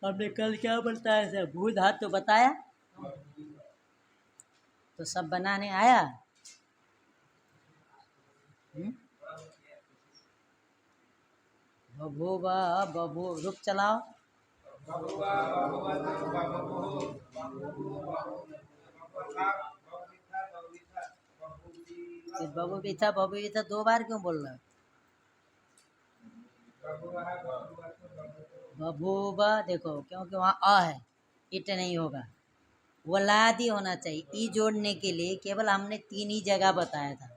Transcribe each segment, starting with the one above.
हमने कल क्या बताया था? भू धातु बताया, तो सब बनाने आया। बभूव बभू रुक चलाओ। फिर बबू भी था 2 बार क्यों बोल रहा है? बभूव देखो, क्योंकि वहाँ अ है, इट नहीं होगा, वलादी होना चाहिए। ई जोड़ने के लिए केवल हमने 3 ही जगह बताया था।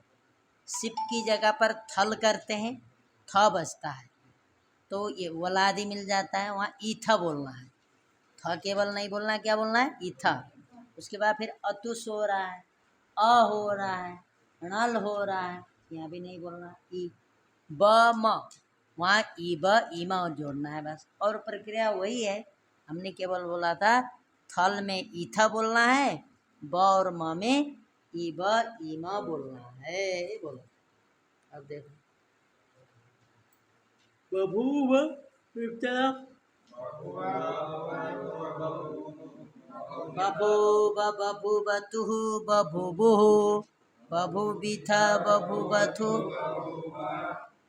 सिप की जगह पर थल करते हैं, थ बचता है, तो ये वलादी मिल जाता है। वहाँ ईथा बोलना है, थ केवल नहीं बोलना है, क्या बोलना है? ईथा। उसके बाद फिर अतुस हो रहा है, अ हो रहा है, णल हो रहा है, यहाँ भी नहीं बोलना। ई ब म, वहाँ ई ब ईमा जोड़ना है बस। और प्रक्रिया वही है, हमने केवल बोला था थल में ईथा बोलना है, ब और म में ई ब ईमा बोलना है। बोलो अब देखो, बभूव बभूव बभूवतुः बभूवुः बभूविथ बभूवथु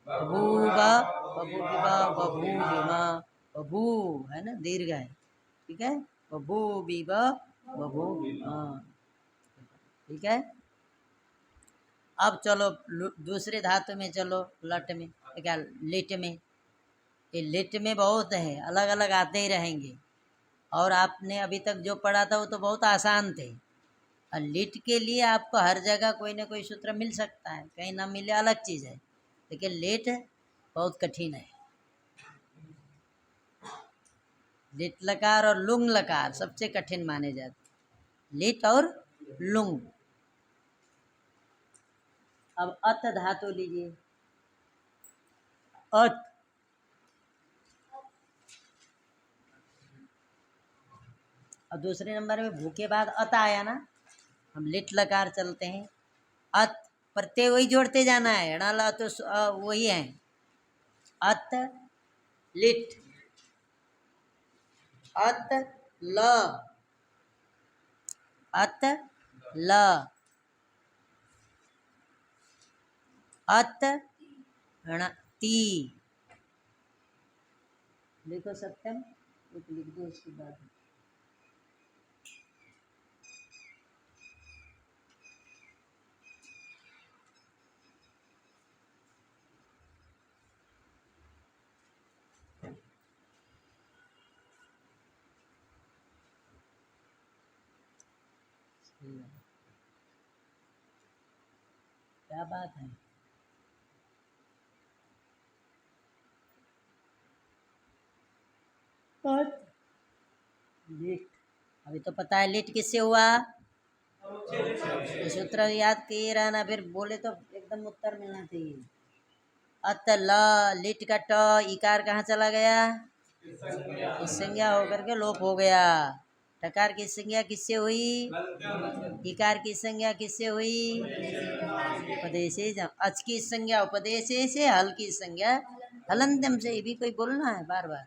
बभूव बभूविवा बभूविमा। बभू है ना, दीर्घ है, ठीक है। बभूविव बभूविमा, ठीक है। अब चलो दूसरे धातु में चलो, लट में, क्या लिट में। ये लिट में बहुत है, अलग अलग आते ही रहेंगे। और आपने अभी तक जो पढ़ा था वो तो बहुत आसान थे। और लिट के लिए आपको हर जगह कोई ना कोई सूत्र मिल सकता है, कहीं ना मिले अलग चीज़ है, लेकिन लिट बहुत कठिन है। लिट लकार और लुंग लकार सबसे कठिन माने जाते, लिट और लुंग। अब अत धातु लीजिए, अत, और दूसरे नंबर में भू के बाद अत आया ना, हम लिट लकार चलते हैं। अत प्रत्यय वही जोड़ते जाना है, णल तो वही है। अत लिट, अत ल, अत ल, अत ती। लिखो सत्यम, एक लिख दो उसके बाद। क्या बात है? लिट, अभी तो पता है लिट किससे हुआ, तो सूत्र याद किए रहना, फिर बोले तो एकदम उत्तर मिलना चाहिए। अत ल, लिट का ट, इकार कहाँ चला गया? इस संज्ञा होकर के लोप हो गया। टकार की संज्ञा किससे हुई? इकार की संज्ञा किससे हुई? उपदेशे। अच की संज्ञा उपदेशे से, हल की संज्ञा हलंतम से। भी कोई बोलना है बार बार।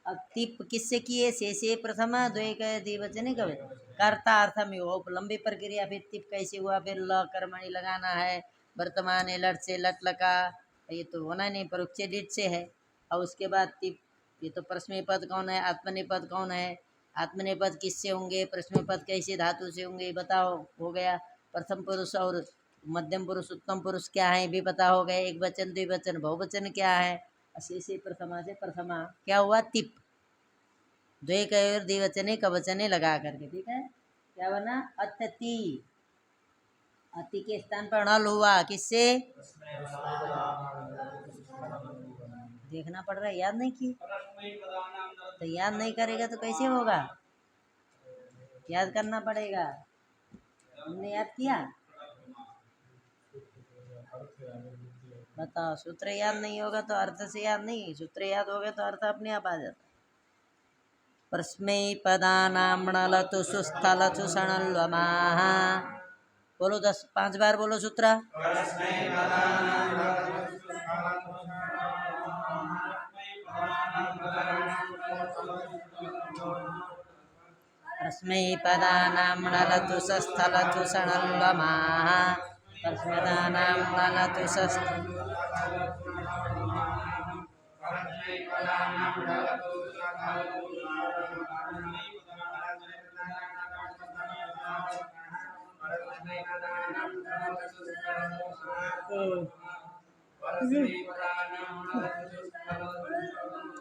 अब तिप किससे किए? से प्रथमा द्वैक द्विवचने कब कर्ता अर्थ में हो, लंबी प्रक्रिया। फिर तिप कैसे हुआ? फिर ल कर्मणि लगाना है, वर्तमान लट से लट लका, ये तो होना नहीं, परोक्ष डिट से है। और उसके बाद तिप, ये तो प्रश्न पद कौन है, आत्मनेपद कौन है? आत्मनेपद किससे होंगे, प्रश्न पद कैसे धातु से होंगे, बताओ, हो गया। प्रथम पुरुष और मध्यम पुरुष उत्तम पुरुष क्या है भी पता हो गए। एक वचन द्विवचन बहुवचन क्या है। से प्रथमा से प्रथमा क्या हुआ? तिप। द्वैकयोर द्विवचने कवचने लगा करके, ठीक है। क्या बना? अत्यति। अति के स्थान पर णल हुआ, किससे? देखना पड़ रहा है, याद नहीं की तो याद नहीं करेगा तो कैसे होगा? याद करना पड़ेगा। हमने याद किया, बताओ। सूत्र याद नहीं होगा तो अर्थ से याद नहीं, सूत्र याद हो गए तो अर्थ अपने आप आ जाता। प्रस्मै पदानामणलतु सुस्थलतु सणल्वमाः। बोलो 5 बार बोलो सूत्र। तस्मै पदानां नलतु सस्थलतु सणल्वमाः तस्मदानां नलतु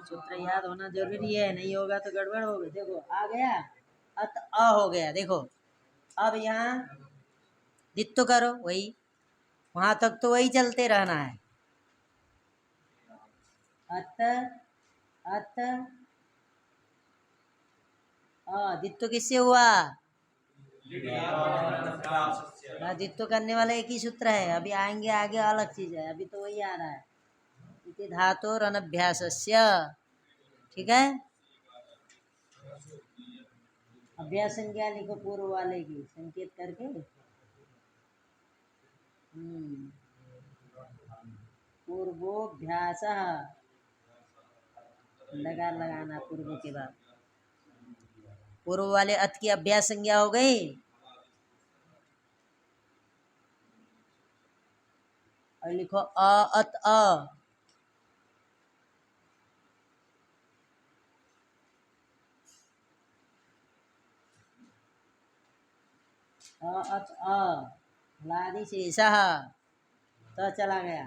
सूत्र याद होना जरूरी है, नहीं होगा तो गड़बड़ होगी। देखो आ गया, अत अ हो गया। देखो अब यहाँ दित्तो करो, वही वहां तक तो वही चलते रहना है। अत अत दित्तो किससे हुआ? दित्तो करने वाला एक ही सूत्र है। अभी आएंगे आगे अलग चीज है, अभी तो वही आ रहा है। इति धातोर अनभ्यासस्य, ठीक है। अभ्यास संज्ञा लिखो पूर्व वाले की संकेत करके। पूर्वोभ्यास लगाना पूर्व के बाद। पूर्व वाले अत की अभ्यास संज्ञा हो गई। और लिखो अ अत अ, अत अ लादि शेष तो चला गया।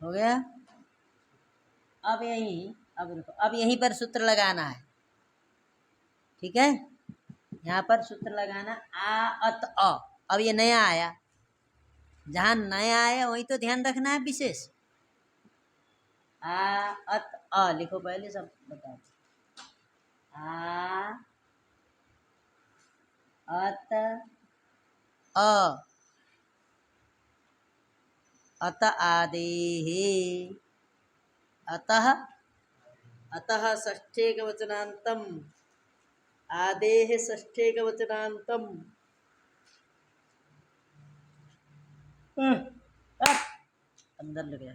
हो गया। अब देखो, अब यहीं पर सूत्र लगाना है, ठीक है। यहाँ पर सूत्र लगाना आ अत अ। अब ये नया आया, जहाँ नया आया वही तो ध्यान रखना है विशेष। आ अत अ लिखो, पहले सब बताओ। आ अत अ, अत आदेः, अतः अतः षष्ठेकवचनान्तम्, आदेः षष्ठेकवचनान्तम्। अंदर लग गया,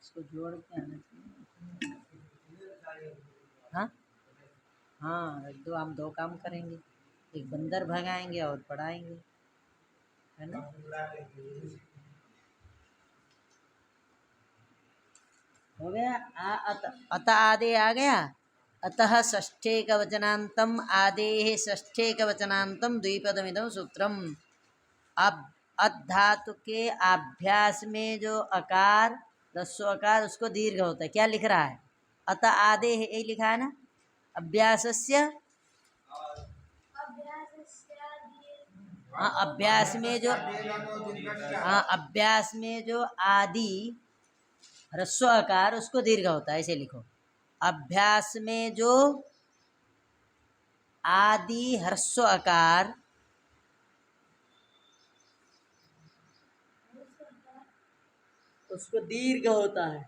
इसको जोड़ के आना चाहिए। हाँ हाँ, एक दो हम दो काम करेंगे, एक बंदर भगाएंगे और पढ़ाएंगे, है ना। हो गया। अत आदे आ गया। अतः षष्ठेकवचनान्तम् आदेः षष्ठेकवचनान्तम् द्विपदमिदं सूत्रम्। अब अत धातु के अभ्यास में जो अकार, रस्व अकार, उसको दीर्घ होता है। क्या लिख रहा है? अत आदेः, यही लिखा है ना। अभ्यासस्य, हाँ अभ्यास में जो, हाँ अभ्यास में जो आदि ह्रस्व आकार उसको दीर्घ होता है, ऐसे लिखो। अभ्यास में जो आदि ह्रस्व आकार उसको दीर्घ होता है।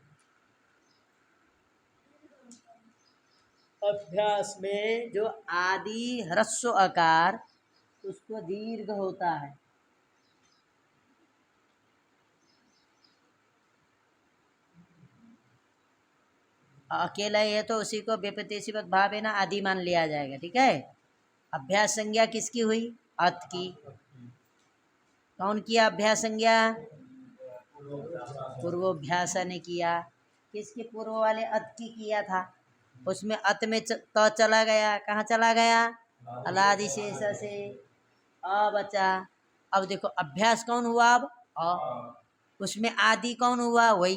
अभ्यास में जो आदि ह्रस्व आकार उसको दीर्घ होता है। अकेला है तो उसी को व्यपदेशीवत भाव है ना आदि मान लिया जाएगा, ठीक है। अभ्यास संज्ञा किसकी हुई? अत की। कौन किया अभ्यास संज्ञा? पूर्वोभ्यास ने किया। किसके? पूर्व वाले अत की किया था। उसमें अत में तो चला गया, कहाँ चला गया? अलादि शेष से अ बचा। अब देखो अभ्यास कौन हुआ? अब अ। उसमें आदि कौन हुआ? वही,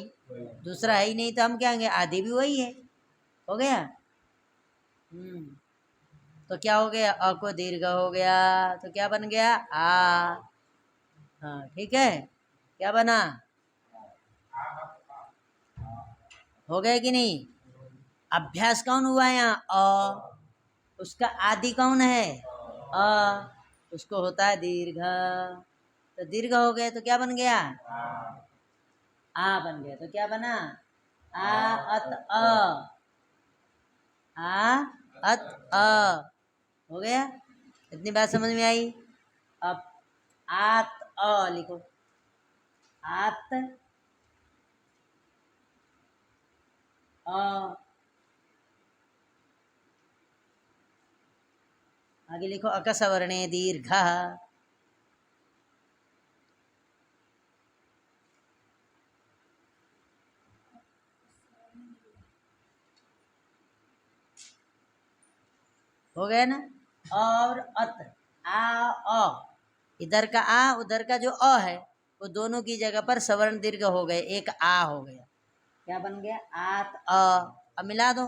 दूसरा है ही नहीं, तो हम क्या कहेंगे? आदि भी वही है। हो गया। तो क्या हो गया? अ को दीर्घ हो गया, तो क्या बन गया? आ। हाँ ठीक है, क्या बना? हो गया कि नहीं? अभ्यास कौन हुआ यहाँ? अ। उसका आदि कौन है? अ। उसको होता है दीर्घ, तो दीर्घ हो गया तो क्या बन गया? आ बन गया। तो क्या बना? आ अत अ, आ अत अ। हो गया। इतनी बात समझ में आई? अब आत अ लिखो। आत आगे लिखो अकसवर्णे दीर्घ। हो गया ना। और अत, आ अ, इधर का आ उधर का जो अ है वो दोनों की जगह पर सवर्ण दीर्घ हो गए, एक आ हो गया। क्या बन गया? आत अ। अब मिला दो।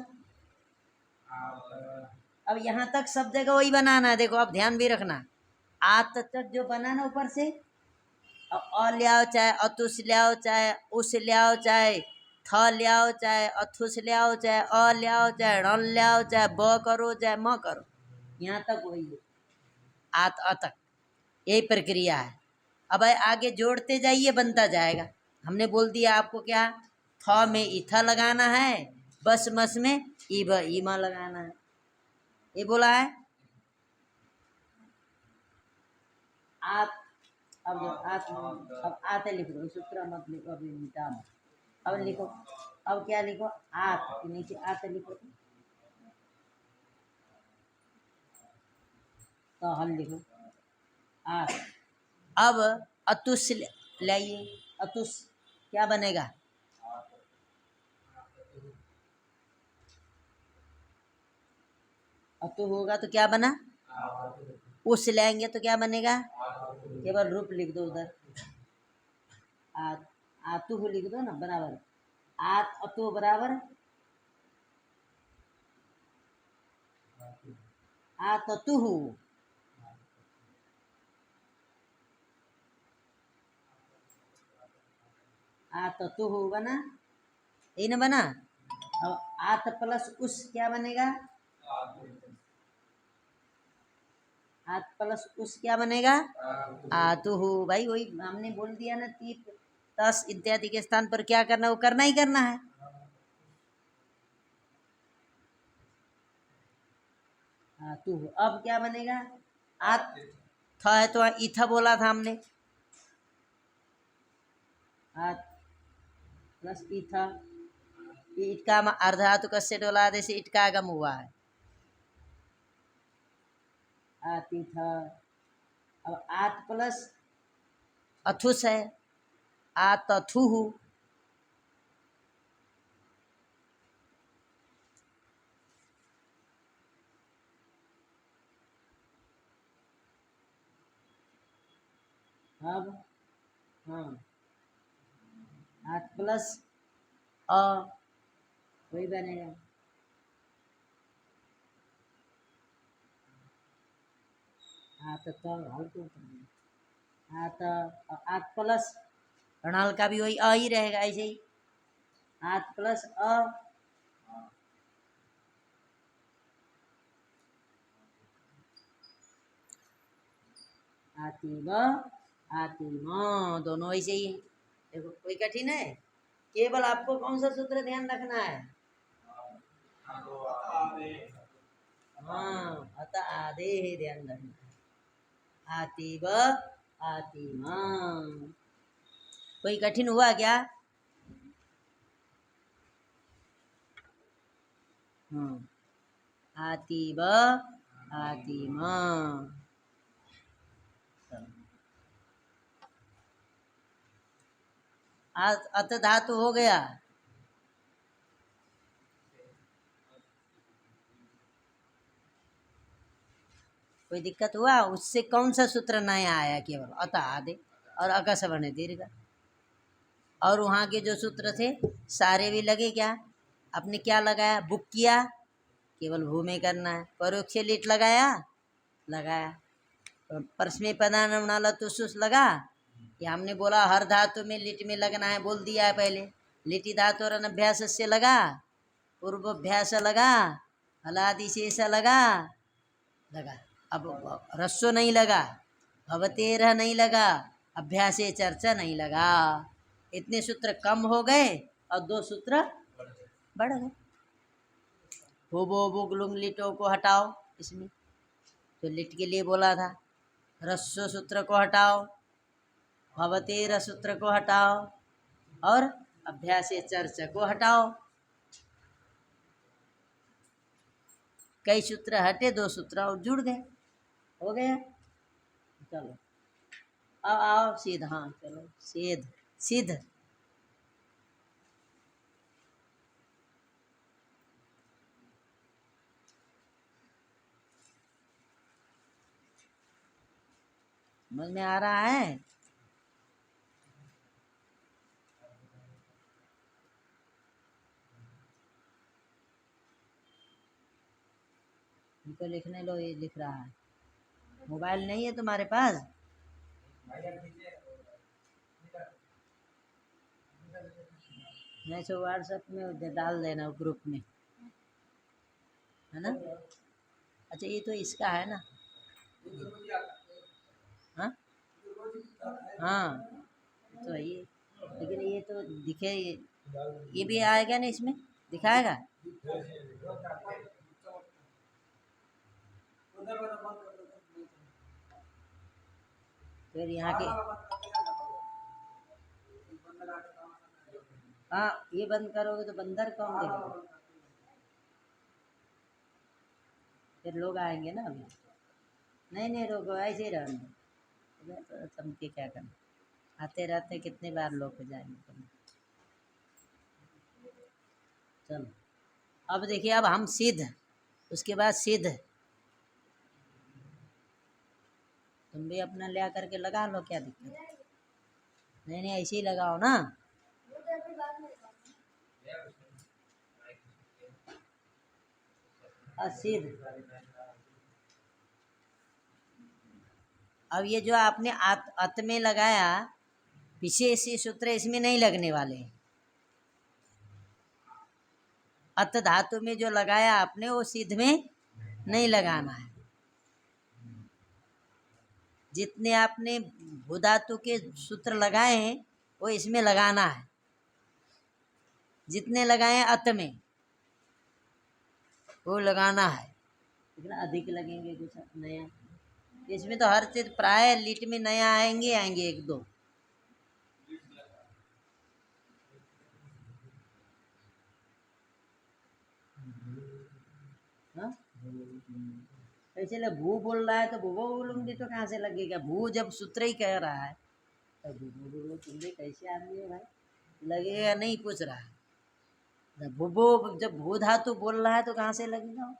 अब यहाँ तक सब जगह वही बनाना है। देखो अब ध्यान भी रखना, आत तक जो बना ना ऊपर से, अ ले आओ चाहे अतुस ले आओ चाहे उस ले आओ चाहे थ ले आओ चाहे अथुस ले आओ चाहे अ ले आओ चाहे रण ले आओ चाहे ब करो चाहे म करो, यहाँ तक वही है, आत अ तक यही प्रक्रिया है। अब आगे जोड़ते जाइए, बनता जाएगा। हमने बोल दिया आपको क्या, थ में इथा लगाना है, बस मस में ईब ईमा लगाना है, ये बोला है। आप अब आते लिख दो, सूत्र मत लिखो, अभी मिटा मत। अब लिखो, अब क्या लिखो, आत के नीचे आते लिखो, तो हम लिखो आत। अब अतुस लाइए, अतुस क्या बनेगा, अतु होगा तो क्या बना, उस लाएंगे तो क्या बनेगा, केवल रूप लिख दो उधर, आत आतु हो लिख दो ना बराबर, आत अतु बराबर आत अतु हो। आत अतु हो बना, यही ना बना। अब आत प्लस उस क्या बनेगा, आत प्लस उस क्या बनेगा, आतु हो। भाई वही हमने बोल दिया ना, तीत तस इत्यादि के स्थान पर क्या करना, वो करना ही करना है। आतु हो। अब क्या बनेगा, आत था है तो इथा बोला था हमने, आत प्लस इथा, इटका अर्धातु कस्य डोला जैसे इटका आगम हुआ है, आती था। अब आत प्लस अथुस है, आतथु। अब हाँ, आत प्लस अ वही बनेगा, आत तो हल्को आत, आत प्लस ऋणाल का भी वही अ ही रहेगा ऐसे ही, आत प्लस अ, आती ब आती म, दोनों ऐसे ही है। देखो कोई कठिन है, केवल आपको कौन सा सूत्र ध्यान रखना है, हाँ अतः आधे ही ध्यान रखना है, आती ब आती म। कोई कठिन हुआ क्या, हाँ आती ब आती म। अत धातु हो गया, कोई दिक्कत हुआ, उससे कौन सा सूत्र नया आया, केवल अत आदि और अकसवर्ण दीर्घ, और वहाँ के जो सूत्र थे सारे भी लगे क्या, आपने क्या लगाया, बुक किया, केवल भू में करना है, परोक्ष लिट लगाया, लगाया, परस्मै पदान तुसुस लगा, या हमने बोला हर धातु में लिट में लगना है, बोल दिया है पहले, लिटि धातु और अनभ्यास से लगा, पूर्वाभ्यास लगा, हलादि शेष लगा, लगा। अब रस्सो नहीं लगा, भवतेरह नहीं लगा, अभ्यासे चर्चा नहीं लगा, इतने सूत्र कम हो गए और दो सूत्र बढ़ गए। होबो बुग लुंग लिटो को हटाओ, इसमें तो लिट के लिए बोला था, रस्सो सूत्र को हटाओ, भवतेरह सूत्र को हटाओ, और अभ्यासे चर्चा को हटाओ, कई सूत्र हटे, दो सूत्र और जुड़ गए, हो गया। चलो अब आओ सीध, हाँ चलो सीध, सिद्ध। समझ में आ रहा है? इनको लिखने लो, ये लिख रहा है। मोबाइल नहीं है तुम्हारे पास? नहीं तो व्हाट्सएप में डाल देना ग्रुप में, है ना? अच्छा ये तो इसका है ना? हाँ हाँ तो ये, लेकिन ये तो दिखे, ये भी आएगा ना इसमें, दिखाएगा? फिर यहाँ के, हाँ ये बंद करोगे तो बंदर कौन देगा? फिर लोग आएंगे ना अभी। नहीं नहीं रोको, ऐसे ही रहने दो। तो तुम के क्या करना, आते रहते कितने बार लोग हो जाएंगे तुम। चलो अब देखिए, अब हम सिद्ध, उसके बाद सिद्ध। तुम भी अपना ले करके लगा लो, क्या दिक्कत है? नहीं नहीं ऐसे ही लगाओ ना। सिद्ध। अब ये जो आपने अत में लगाया, विशेष सूत्र इसमें नहीं लगने वाले। अत धातु में जो लगाया आपने वो सिद्ध में नहीं लगाना है। जितने आपने भू धातु के सूत्र लगाए हैं वो इसमें लगाना है, जितने लगाए हैं अत में वो लगाना है। लेकिन अधिक लगेंगे कुछ नया, इसमें तो हर चीज प्राय लिट में नया आएंगे, आएंगे एक दो। हाँ ऐसे ले भू बोल रहा है तो भूगो बोलूंगी तो कहाँ से लगेगा? भू जब सूत्र ही कह रहा है तो भूगो बोलो, तुम भी कैसे आदमी है भाई, लगेगा नहीं पूछ रहा है। जब भूबो, जब भू धातु बोल रहा है तो कहाँ से लगेगा?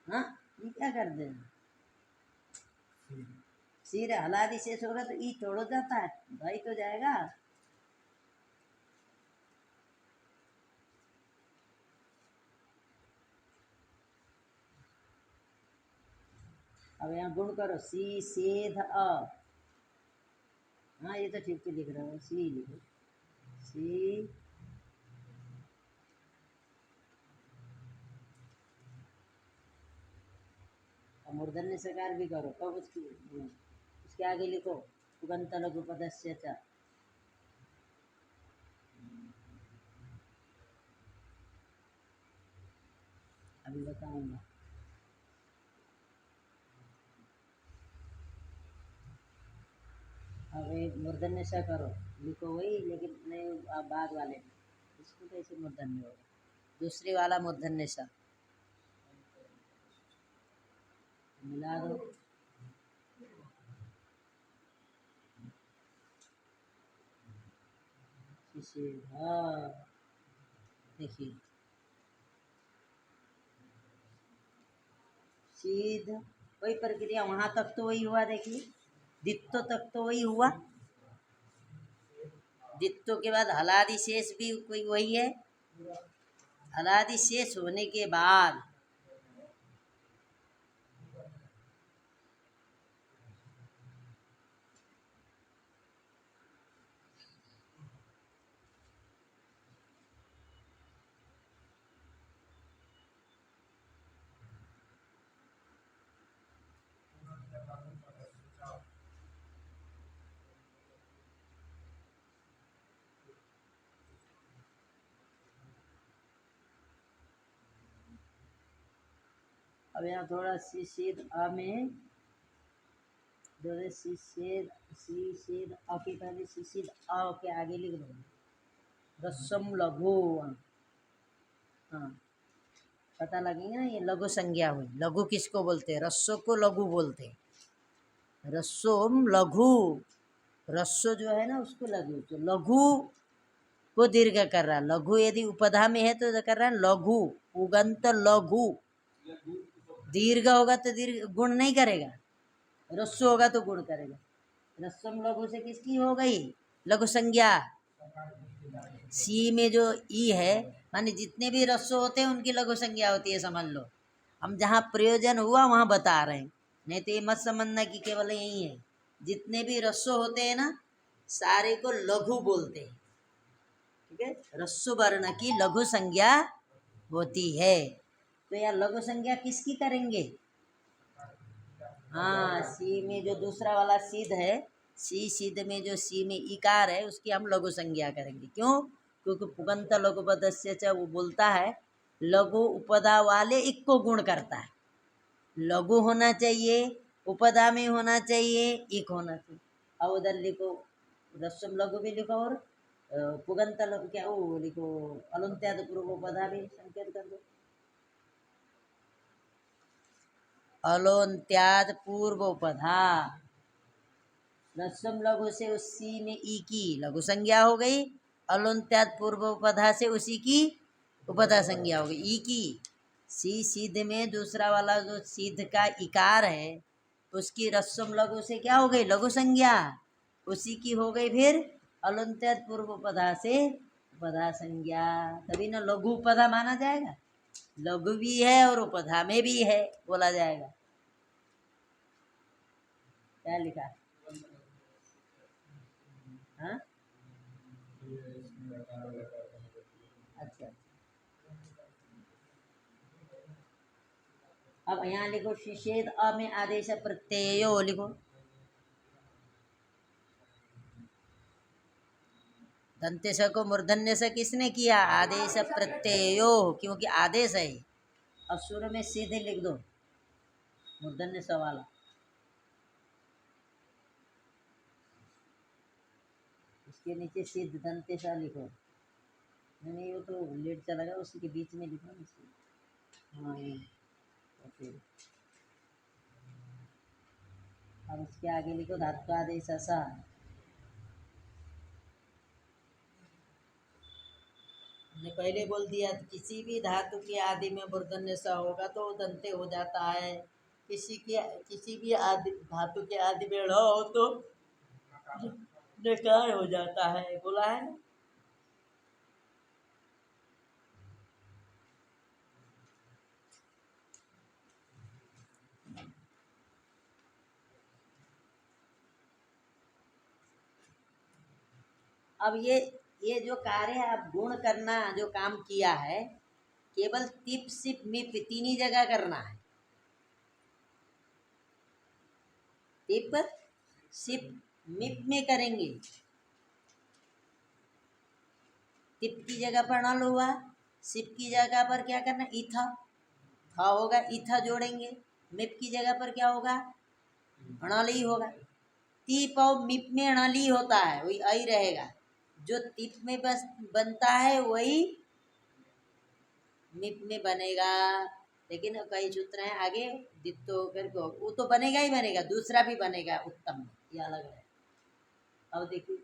हाँ ये क्या कर देना, सिर हला दी शेष होगा तो ई तोड़ जाता है, भाई तो जाएगा। अब यहाँ गुण करो, सी सेध अ। हाँ ये तो ठीक लिख रहा है, सी लिखो, सी। और मूर्धन्य सकार भी करो, कब उसके आगे लिखो उगंत लघु पदस्य च। अभी बताऊंगा। अब एक मूर्धन्य सा करो, लिखो वही, लेकिन नहीं आप बाद वाले में। इसको कैसे मूर्धन्य होगा? दूसरी वाला मूर्धन्य सा मिला दो। इसे हाँ, देखिए सीध, वही प्रक्रिया वहां तक तो वही हुआ, देखिए दित्तो तक तो वही हुआ। दित्तो के बाद हलादि शेष भी कोई वही है। हलादि शेष होने के बाद अब यहाँ थोड़ा सी सीध अ में, सी सेद, सी सेद अ के पहले सी सीध अ के आगे लिख दो। रस्सम लघु। हाँ, पता लगेगा ना, ये लघु संज्ञा हुई। लघु किसको बोलते हैं? रस्सों को लघु बोलते हैं। रस्सोम लघु, रस्सो जो है ना उसको लघु, तो लघु को दीर्घ कर रहा है। लघु यदि उपधा में है तो कर रहा है लघु, उगंत लघु। दीर्घ होगा तो दीर्घ गुण नहीं करेगा, रस्सो होगा तो गुण करेगा। रस्सम लघु से किसकी हो गई? लघु संज्ञा। सी में जो ई है, माने जितने भी रस्सो होते हैं उनकी लघु संज्ञा होती है, समझ लो। हम जहाँ प्रयोजन हुआ वहाँ बता रहे हैं, नहीं तो ये मत समझना कि केवल यही है। जितने भी रस्सो होते हैं ना, सारे को लघु बोलते हैं। ठीक है, रस्सु वर्ण की लघु संज्ञा होती है। तो यह लघु संज्ञा किसकी करेंगे? हाँ, सी में जो दूसरा वाला सिद्ध है, सी सिद्ध में जो सी में इकार है उसकी हम लघु संज्ञा करेंगे। क्यों? क्योंकि पुगंत लघु पदस्य च, वो बोलता है लघु उपदा वाले एक को गुण करता है। लघु होना चाहिए, उपदा में होना चाहिए, एक होना चाहिए। अब उधर लिखो, रस्सम लघु भी लिखो और पुगंत लघु क्या वो लिखो, अलुंत्याद पूर्व उपदा भी संकेत कर दो। अलोन्त्याद पूर्व उपधा, रस्सम लघु से उसी में ई की लघु संज्ञा हो गई, अलोन्त्याद पूर्व उपधा से उसी की उपधा संज्ञा हो गई। ई की सी सिद्ध में दूसरा वाला जो सिद्ध का इकार है उसकी रस्सम लघु से क्या हो गई? लघु संज्ञा। उसी की हो गई फिर अलोन्त्याद पूर्व उपधा से उपधा संज्ञा, तभी ना लघु उपधा माना जाएगा। लघु भी है और उपधा में भी है बोला जाएगा। क्या लिखा है? हाँ, अच्छा। अब यहाँ लिखो शिषेद अ में आदेश प्रत्ययो लिखो। दंते स को मूर्धन्य से किसने किया? आदेश प्रत्ययो, क्योंकि आदेश है। अब शुरू में सीधे लिख दो मूर्धन्य स वाला, इसके नीचे सिद्ध दंते सा लिखो। नहीं, वो तो लेट चला गया, उसी के बीच में लिखो ना। हाँ, ये तो फिर अब उसके आगे लिखो धातु आदेश सा। हमने पहले बोल दिया, किसी भी धातु के आदि में मूर्धन्य स होगा तो दंते हो जाता है। किसी भी आदि धातु के आदि में ढ़ हो तो नकार हो जाता है, बोला है ना। अब ये जो कार्य है, अब गुण करना जो काम किया है, केवल तिप सिप मिप तीन ही जगह करना है। टिप सिप मिप में करेंगे। टिप की जगह पर नल हुआ, सिप की जगह पर क्या करना? इथा, था होगा, इथा जोड़ेंगे। मिप की जगह पर क्या होगा? अणल ही होगा। टिप और मिप में अणल ही होता है, वही आई रहेगा। जो टिप में बस बनता है वही मिप में बनेगा। लेकिन कई सूत्र हैं आगे दित्तो करके, वो तो बनेगा ही बनेगा, दूसरा भी बनेगा उत्तम में, ये अलग है। अब देखिए,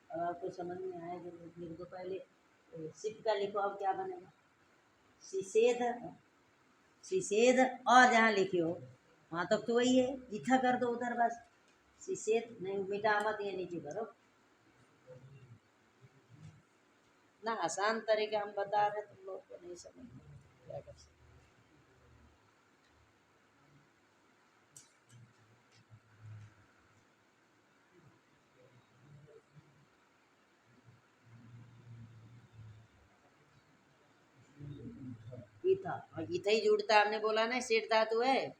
अब आपको समझ में आया जो लिख दो पहले। सिप का लिखो, अब क्या बनेगा? सिसेध, सिसेध और जहाँ लिखे हो वहाँ तक तो वही है, इथा कर दो उधर बस। सिसेध नहीं, मिटा मत, ये नीचे करो ना। आसान तरीका हम बता रहे, तुम लोग को नहीं समझ में, क्या कर सकते। इथा और इथा ही जुड़ता, हमने बोला ना सेठ धातु है,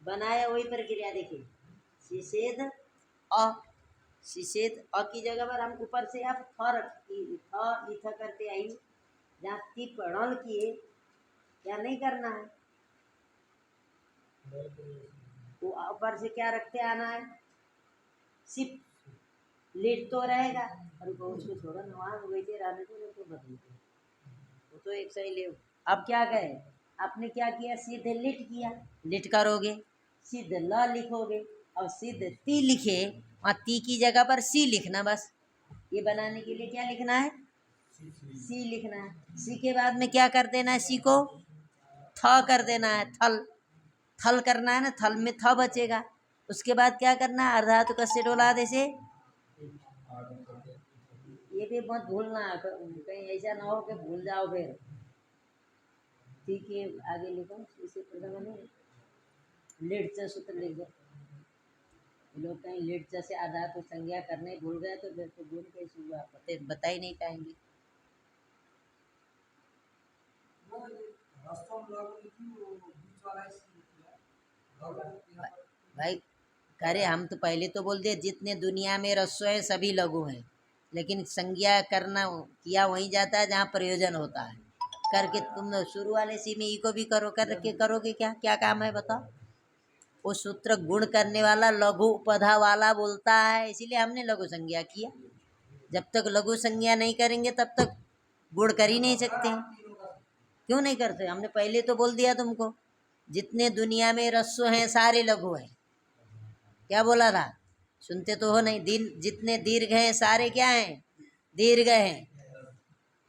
बनाया वही प्रक्रिया। देखिए सिसेध अ, सिसेध अ की जगह पर हम ऊपर से अब थ इथा करते आई, जहाँ तिप णल किए, क्या नहीं करना है, तो ऊपर से क्या रखते आना है? सिप, लिट तो रहेगा। अरे वो उसको छोड़ो ना, वहाँ बैठे रहने दो, तो बदल दो, वो तो एक सही ले। अब क्या कहे, आपने क्या किया, सीधे लिट किया, लिट करोगे, सीधे ल लिखोगे, और सीधे ती लिखे, वहाँ ती की जगह पर सी लिखना बस। ये बनाने के लिए क्या लिखना है, सी लिखना है। सी के बाद में क्या कर देना है, सी को थ कर देना है, थल, थल करना है ना, थल में थ बचेगा। उसके बाद क्या करना है, अर्धा तो कस्से डोला दे से, ये भी मत भूलना है, कहीं ऐसा ना हो कि भूल जाओ फिर। ठीक है, आगे लिखो, इसे प्रथम नहीं, लेट से सूत्र लिख दो। लोग कहीं लेट से आधा तो संज्ञा करने भूल गए तो फिर तो गुण कैसे हुआ, पते बता ही नहीं पाएंगे। भाई करे, हम तो पहले तो बोल दिए जितने दुनिया में रस्व है सभी लघु हैं, लेकिन संज्ञा करना किया वहीं जाता है जहाँ प्रयोजन होता है। करके तुम शुरू वाले सी में ई को भी करो, करके करोगे क्या, क्या काम है बताओ। वो सूत्र गुण करने वाला लघु उपधा वाला बोलता है, इसीलिए हमने लघु संज्ञा किया। जब तक लघु संज्ञा नहीं करेंगे तब तक गुण कर ही नहीं सकते। क्यों नहीं करते, हमने पहले तो बोल दिया तुमको, जितने दुनिया में रस्व हैं सारे लघु हैं। क्या बोला था, सुनते तो हो नहीं, दिन जितने दीर्घ हैं सारे क्या हैं, दीर्घ हैं।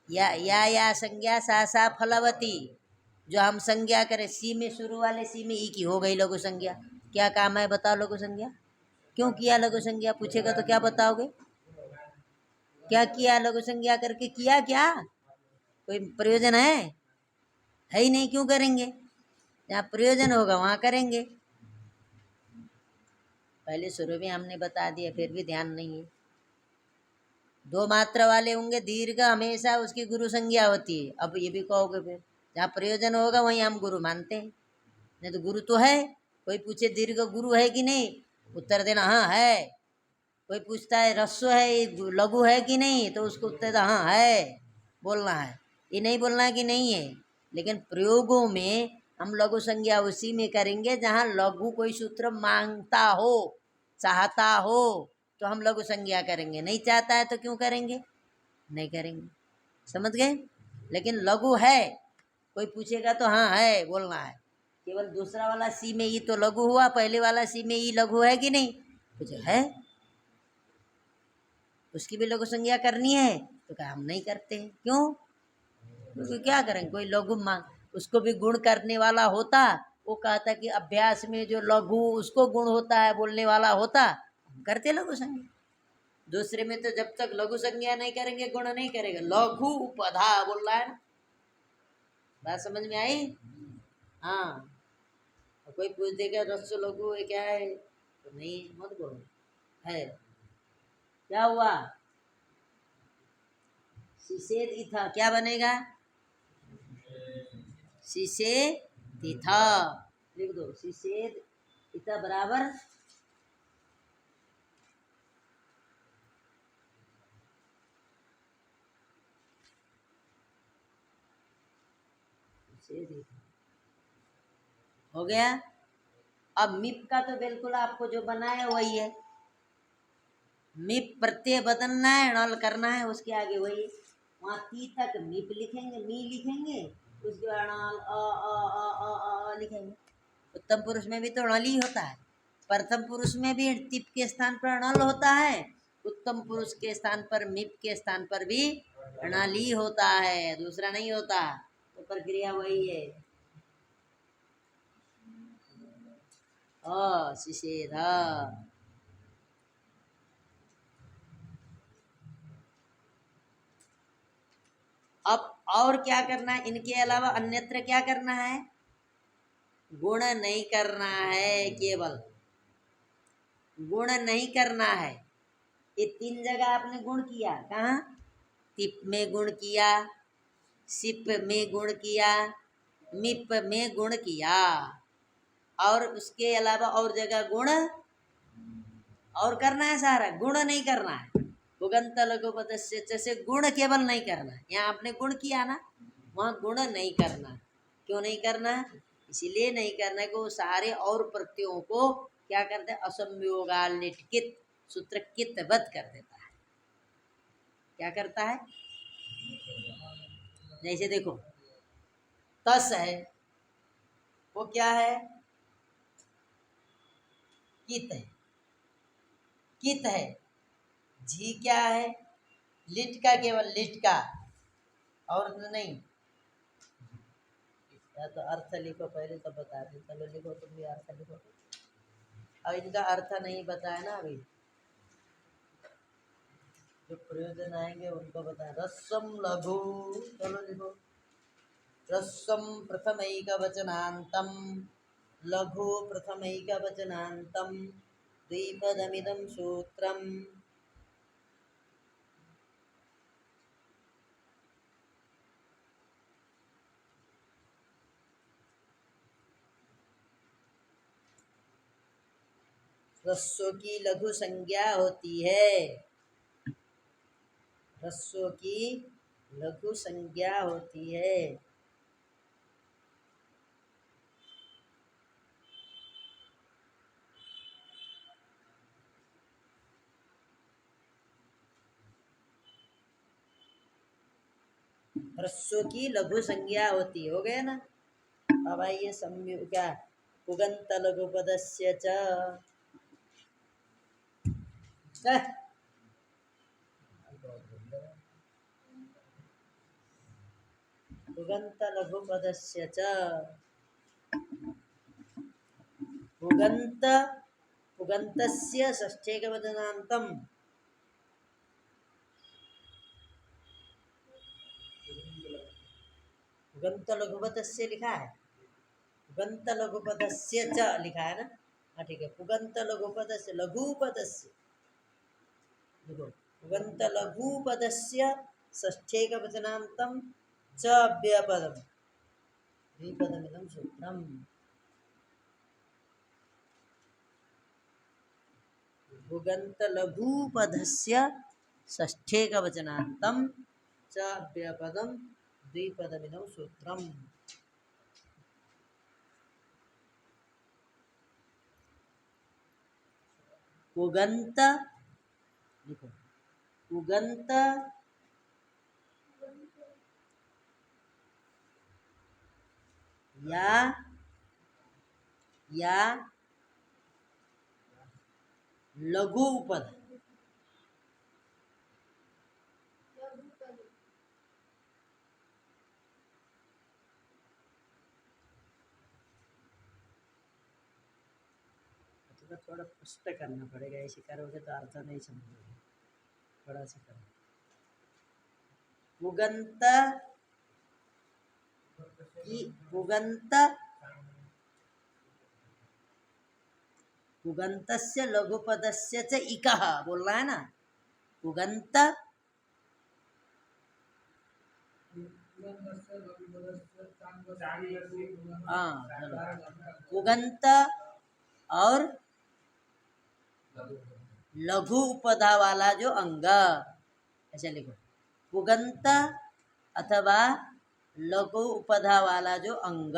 या संज्ञा सा सा फलवती, जो हम संज्ञा करें, सी में शुरू वाले सी में ई की हो गई लघु संज्ञा। क्या काम है बताओ लघु संज्ञा, क्यों किया लघु संज्ञा, पूछेगा तो क्या बताओगे, क्या किया लघु संज्ञा करके, किया क्या, कोई प्रयोजन है ही नहीं, क्यों करेंगे, जहाँ प्रयोजन होगा वहाँ करेंगे। पहले शुरू में हमने बता दिया, फिर भी ध्यान नहीं है। दो मात्रा वाले होंगे दीर्घ, हमेशा उसकी गुरु संज्ञा होती है। अब ये भी कहोगे फिर, जहाँ प्रयोजन होगा वहीं हम गुरु मानते हैं, नहीं तो गुरु तो है। कोई पूछे दीर्घ गुरु है कि नहीं, उत्तर देना हाँ है। कोई पूछता है रस्व है लघु है कि नहीं, तो उसको उत्तर देना हाँ है, बोलना है। ये नहीं बोलना है कि नहीं है। लेकिन प्रयोगों में हम लघु संज्ञा उसी में करेंगे जहाँ लघु कोई सूत्र मांगता हो, चाहता हो, तो हम लघु संज्ञा करेंगे। नहीं चाहता है तो क्यों करेंगे, नहीं करेंगे, समझ गए। लेकिन लघु है, कोई पूछेगा तो हाँ है बोलना है। केवल दूसरा वाला सी में ई तो लघु हुआ, पहले वाला सी में ई लघु है कि नहीं, कुछ है, उसकी भी लघु संज्ञा करनी है। तो कहा हम नहीं करते हैं, क्यों, क्योंकि क्या करें, कोई लघु मांग, उसको भी गुण करने वाला होता, वो कहता कि अभ्यास में जो लघु उसको गुण होता है बोलने वाला होता, हम करते लघु संज्ञा। दूसरे में तो जब तक लघु संज्ञा नहीं करेंगे गुण नहीं करेगा, लघु उपधा बोल रहा है ना, बात समझ में आई। हाँ, कोई पूछ देगा रस्व लघु है क्या है, तो नहीं मत बोलो है। क्या हुआ, शिषेद इथा क्या बनेगा, शिषेद इथा, लिख दो शिषेद इथा बराबर हो गया। अब मिप का तो बिल्कुल आपको जो बना है वही है, मिप प्रत्यय बदलना है, नल करना है, उसके आगे वही, वहाँ ती तक मिप लिखेंगे, मी लिखेंगे, उसके बाद नल लिखेंगे। उत्तम पुरुष में भी तो नल ही होता है, प्रथम पुरुष में भी तिप के स्थान पर नल होता है, उत्तम पुरुष के स्थान पर मिप के स्थान पर भी नल ही होता है, दूसरा नहीं होता। तो प्रक्रिया वही है। शिषेध, अब और क्या करना है, इनके अलावा अन्यत्र क्या करना है, गुण नहीं करना है, केवल गुण नहीं करना है। ये तीन जगह आपने गुण किया, कहाँ, तिप में गुण किया, सिप में गुण किया, मिप में गुण किया, और उसके अलावा और जगह गुण और करना है, सारा गुण नहीं करना है। उगंत लघुपद से गुण केवल नहीं करना है, यहाँ आपने गुण किया ना, वहाँ गुण नहीं करना। क्यों नहीं करना, इसीलिए नहीं करना कि वो सारे और प्रत्ययों को क्या करते हैं, असंयोगाल निटकित सूत्र कितबद्ध कर देता है। क्या करता है? जैसे देखो, तस है, वो क्या है? कित है, कित है। जी क्या है? लिट का, केवल लिट का, और तो नहीं। या तो अर्थ लिखो पहले, तो बता दे। चलो लिखो, तुम भी अर्थ लिखो। अब इनका अर्थ नहीं बताया ना अभी, जो प्रयोजन आएंगे उनको बताए। रस्सम लघु, चलो लिखो। रस्सम प्रथमैकवचनान्तं, लघु प्रथमैकवचनान्तं, द्विपदमिदं सूत्रम्। रस्सों की लघु संज्ञा होती है, रस्सों की लघु संज्ञा होती है। रस्सों की लघु संज्ञा होती, हो गया ना। अब आइए सम्यु क्या, पुगंत लघु पदस्य च, पुगंत लघु पदस्य च, पुगंत, पुगंतस्य षष्ठेकवचनान्तं, पुगंत लघुपदस्य लिखा है, पुगंत लघुपदस्य च लिखा है ना। हाँ ठीक है, पुगंत लघुपदस्य, लघुपदस्य देखो, पुगंत लघुपदस्य षष्ठेकवचनान्तं च अव्ययपदम्, द्विपदमिदं सूत्रम्। पुगंत लघुपदस्य षष्ठेकवचनान्तं च अव्ययपदं द्विपदमिदं सूत्रम्। पुगंत, देखो, पुगंत या लघु पद, तो थोड़ा स्पष्ट करना पड़ेगा, ऐसे करोगे तो अर्थ नहीं समझोगे, थोड़ा सा करो। पुगंत की, पुगंत, पुगंतस्य लघुपदस्य च इकः बोलना है ना। पुगंत, हाँ चलो, पुगंत और लघु उपधा वाला जो अंग, ऐसे लिखो, पुगंत अथवा लघु उपधा वाला जो अंग,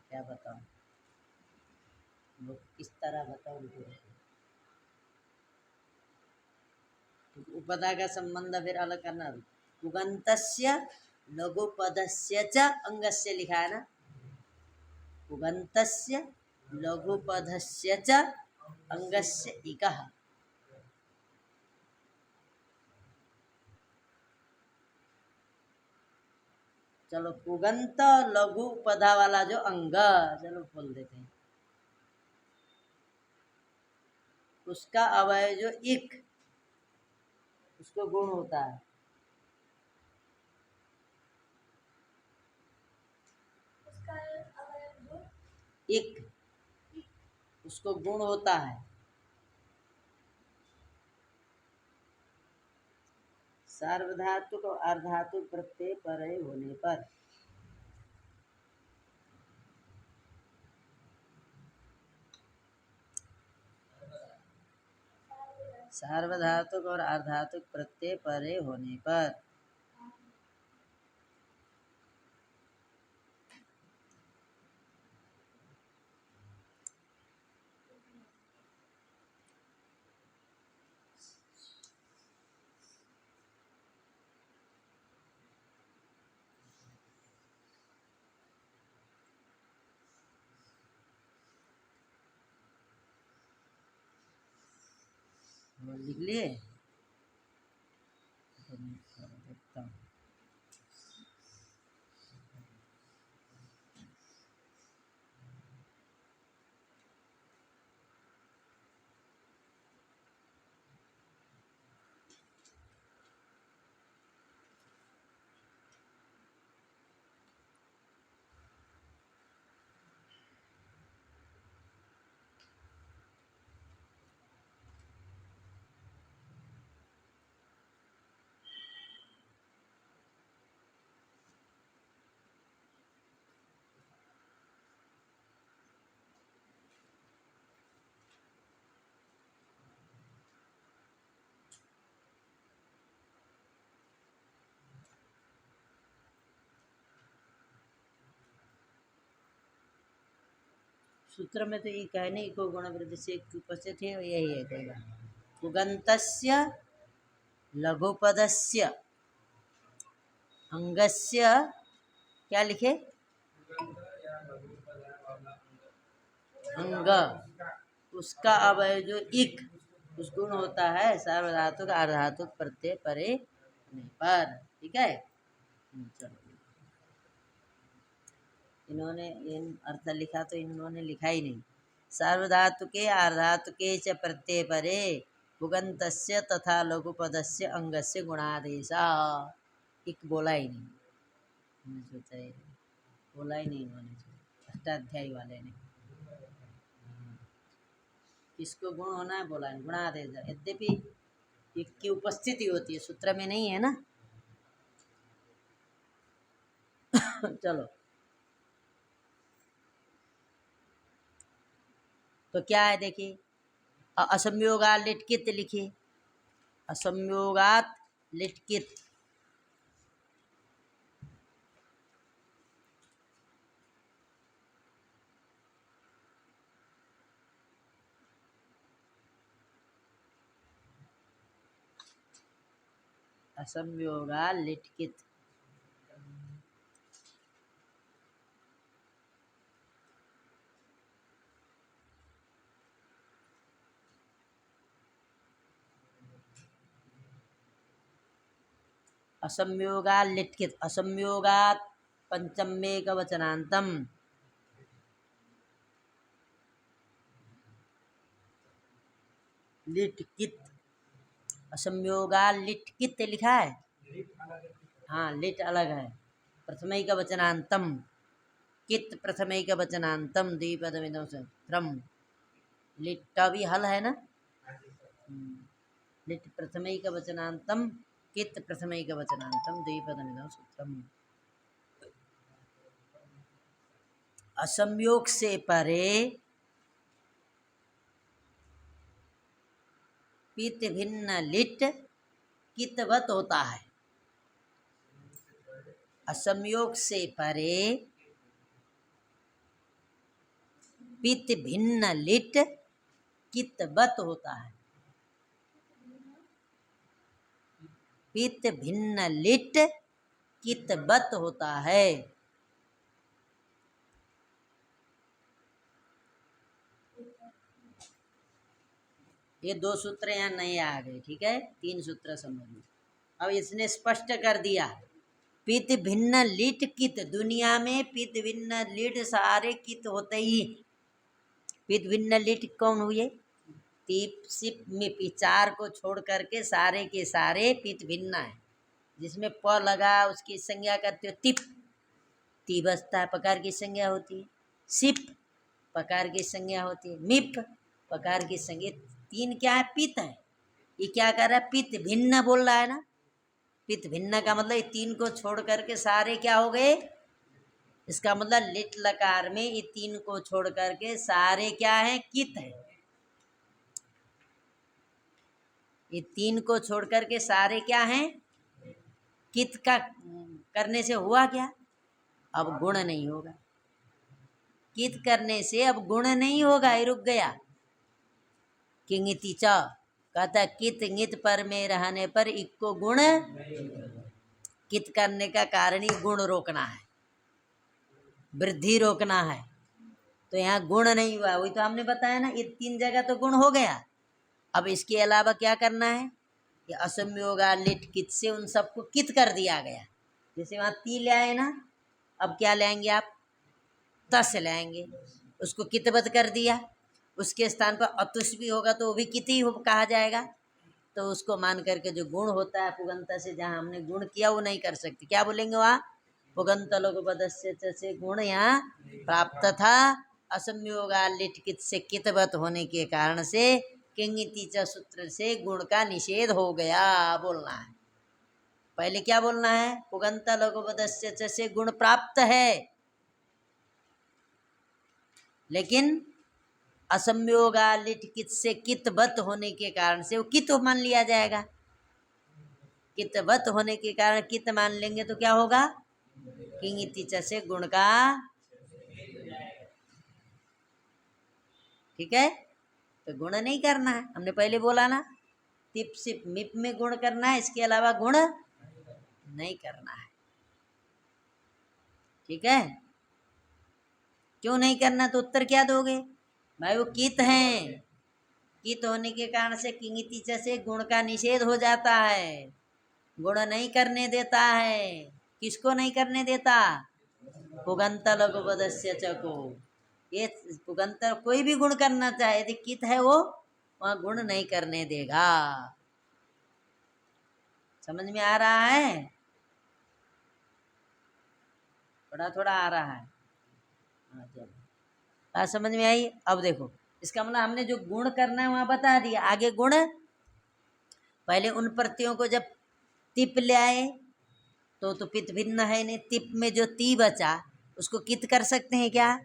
क्या बताऊं, किस तरह बताऊं। उपधा का संबंध फिर अलग करना। पुगंतस्य लघुपदस्य च अंगस्य लिखा है ना, पुगंतस्य लघुपदस्य च अंगस्य इकः। चलो, पुगंत लघु उपधा वाला जो अंग, चलो बोल देते हैं, उसका अवयव जो इक, उसको गुण होता है। इक, उसको गुण होता है। सार्वधातुक और अर्धातुक प्रत्यय परे होने पर, सार्वधातुक और अर्धातुक प्रत्यय परे होने पर, लिख लिए? देखता हूँ। सूत्र में तो ये कहने को गुण वृद्धि से उपस्थित है, यही है कई बार। पुगन्तस्य लघुपदस्य अंगस्य, क्या लिखे? अंग, उसका अवयव जो इक, उस गुण होता है सार्वधातुक अर्धातुक प्रत्यय परे होने पर। ठीक है, चलो। इन्होंने इन अर्थ लिखा तो इन्होंने लिखा ही नहीं। सार्वधातुके अर्धातुके च प्रत्यय परे पुगन्तस्य तथा लघुपदस्य अंगस्य गुणादेशा। एक बोला ही नहीं, मैंने सोचा ही नहीं, बोला ही नहीं इन्होंने, अष्टाध्यायी वाले ने। किसको गुण होना है बोला है, गुणादेश। यद्यपि एक की उपस्थिति होती है, सूत्र में नहीं है ना। चलो, तो क्या है देखिए, असंयोगात लिटकित लिखिए। असंयोगात लिटकित, असंयोगात लिटकित। असंयोगात लिटकित, असंयोगात पंचमेक वचनांतम। लिटकित, असंयोगात लिटकित लिखा है। हाँ, लिट अलग है, प्रथमैक वचनांतम, कित प्रथमैक वचनांतम द्विपदमिदं सूत्रम। लिट भी हल है ना। लिट प्रथमैक वचनांतम कित प्रथमैक वचनांतम द्विपदमिदं सूत्रम। असंयोग से परे पित भिन्न लिट कितवत होता है। असंयोग से परे पित भिन्न लिट कितवत होता है। पित भिन्न लिट कितवत होता है। ये दो सूत्र यहाँ नहीं आ गए, ठीक है, तीन सूत्र समझ लो। अब इसने स्पष्ट कर दिया, पित भिन्न लिट कित, दुनिया में पित भिन्न लिट सारे कित होते ही। पित भिन्न लिट कौन हुए? तीप सिप मिप, चार को छोड़ करके सारे के सारे पित भिन्न है। जिसमें प लगा उसकी संज्ञा करते हो तिप, ती बसता है, पकार की संज्ञा होती है। सिप, पकार की संज्ञा होती है। मिप, पकार की संज्ञा। तीन क्या है? पित है। ये क्या कर रहा है? पित भिन्न बोल रहा है ना। पित भिन्न का मतलब ये तीन को छोड़ करके सारे क्या हो गए? इसका मतलब लिट लकार में ये तीन को छोड़ करके सारे क्या है? कित है। ये तीन को छोड़ करके सारे क्या हैं? कित का करने से हुआ क्या? अब गुण नहीं होगा। कित करने से अब गुण नहीं होगा, ये रुक गया। किंगिति च कहता कित ङित पर में रहने पर इक्को गुण, कित करने का कारण ही गुण रोकना है, वृद्धि रोकना है। तो यहाँ गुण नहीं हुआ, वही तो हमने बताया ना, ये तीन जगह तो गुण हो गया। अब इसके अलावा क्या करना है कि असंयोगा लिट कित से उन सबको कित कर दिया गया। जैसे वहाँ ती ले आए ना, अब क्या लाएंगे आप, तस लाएंगे, उसको कितबत कर दिया। उसके स्थान पर अतुष भी होगा तो वो भी कित ही कहा जाएगा। तो उसको मान करके जो गुण होता है पुगंता से, जहाँ हमने गुण किया वो नहीं कर सकते, क्या बोलेंगे वहाँ, पुगंत लोग पदस्य से गुण यहाँ प्राप्त था। असंयोगा लिट कित से कितवत होने के कारण से किंगिति च सूत्र से गुण का निषेध हो गया बोलना है। पहले क्या बोलना है, पुगंत लोग पदस्य से गुण प्राप्त है, लेकिन असंयोगा लिट कित से कितवत होने के कारण से वो कित मान लिया जाएगा। कितवत होने के कारण कित मान लेंगे तो क्या होगा, किंगिति च से गुण का, ठीक है। तो गुण नहीं करना है, हमने पहले बोला ना, तिप सिप मिप में गुण करना है, इसके अलावा गुण नहीं करना है, ठीक है। क्यों नहीं करना, तो उत्तर क्या दोगे भाई, वो कित हैं, कित होने के कारण से किंगिति च से गुण का निषेध हो जाता है, गुण नहीं करने देता है। किसको नहीं करने देता, पुगंत लघु पदस्य च को। ये पुगंत कोई भी गुण करना चाहे यदि कित है वो वहाँ गुण नहीं करने देगा। समझ में आ रहा है, थोड़ा थोड़ा आ रहा है, हाँ चलो बात समझ में आई। अब देखो इसका मतलब हमने जो गुण करना है वहाँ बता दिया, आगे गुण, पहले उन प्रत्ययों को जब तिप ले आए तो पित भिन्न है नहीं, तिप में जो ती बचा उसको कित कर सकते हैं क्या,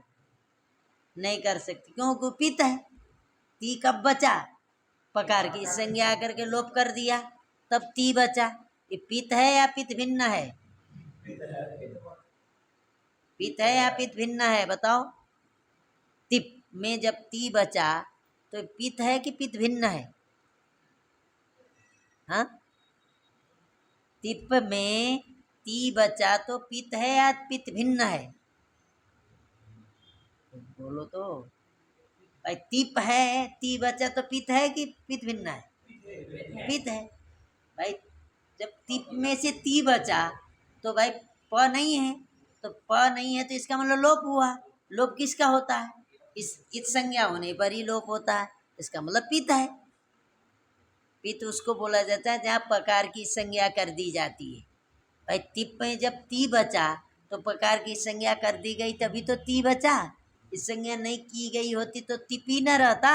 नहीं कर सकते, क्योंकि पित है। ती कब बचा, पकार की संज्ञा करके लोप कर दिया, तब ती बचा। ये पित है या पित भिन्न है, पित है या पित भिन्न है बताओ। तिप में जब ती बचा तो पित है कि पित भिन्न है, हाँ, तिप में ती बचा तो पित है या पित भिन्न है, बोलो तो भाई। तिप है, ती बचा तो पित है कि पित भिन्न है, पित है भाई। जब तिप में से ती बचा तो भाई प नहीं है, तो प नहीं है तो इसका मतलब लोप हुआ। लोप किसका होता है, इस संज्ञा होने पर ही लोप होता है, इसका मतलब पित है। पित उसको बोला जाता है जहाँ पकार की संज्ञा कर दी जाती है। भाई तिप में जब ती बचा तो पकार की संज्ञा कर दी गई तभी तो ती बचा, इस संज्ञा नहीं की गई होती तो तिपी न रहता,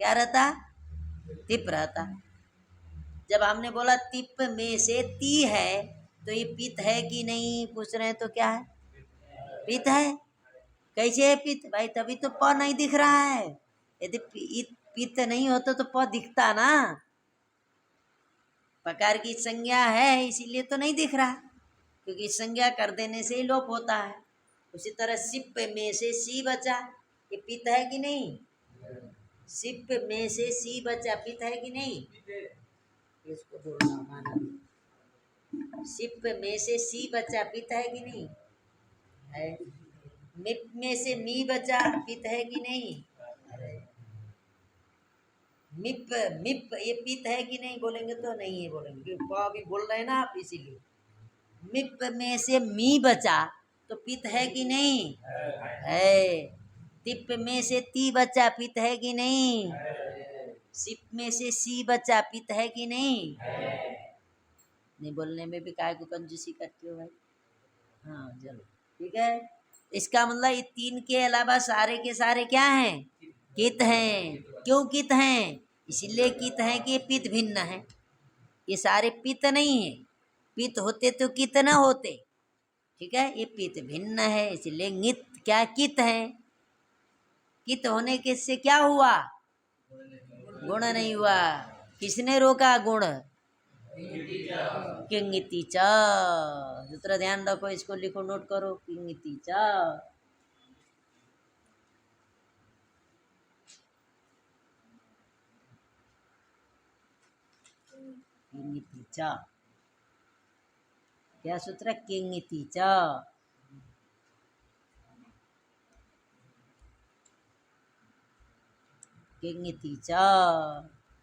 क्या रहता, तिप रहता। जब हमने बोला तिप में से ती है तो ये पित है कि नहीं पूछ रहे हैं, तो क्या है, पित है। कैसे है पित भाई, तभी तो प नहीं दिख रहा है, यदि पित नहीं होता तो प दिखता ना, पकार की संज्ञा है इसीलिए तो नहीं दिख रहा, क्योंकि संज्ञा कर देने से ही लोप होता है। उसी तरह सिप में से सी बचा, ये पित है कि नहीं, सिप में से सी बचा, पित है कि नहीं, इसको बोलना माना, सिप में से सी बचा, पित है कि नहीं है। मिप में से मी बचा, पित है कि नहीं, मिप मिप ये पित है कि नहीं, बोलेंगे तो नहीं है, बोलेंगे अभी बोल रहे हैं ना आप, इसीलिए। मिप में से मी बचा तो पित है कि नहीं है। तिप में से ती बचा, पित है कि नहीं, सिप में से सी बचा, पित है कि नहीं, नहीं बोलने में भी काय को कंजूसी करते हो भाई, हाँ चलो ठीक है। इसका मतलब ये तीन के अलावा सारे के सारे क्या हैं, कित हैं। क्यों कित हैं, इसलिए कित हैं कि ये पित भिन्न है, ये सारे पित नहीं है, पित होते तो कित न होते, ठीक है। ये पित भिन्न है इसलिए नित क्या कित है, कित होने के से क्या हुआ, गुण नहीं हुआ। किसने रोका गुण, किंगिति च, दूसरा ध्यान रखो, इसको लिखो नोट करो, किंगिति च। किंगिति च क्या सूत्र, किंगिति च, किंगिति च।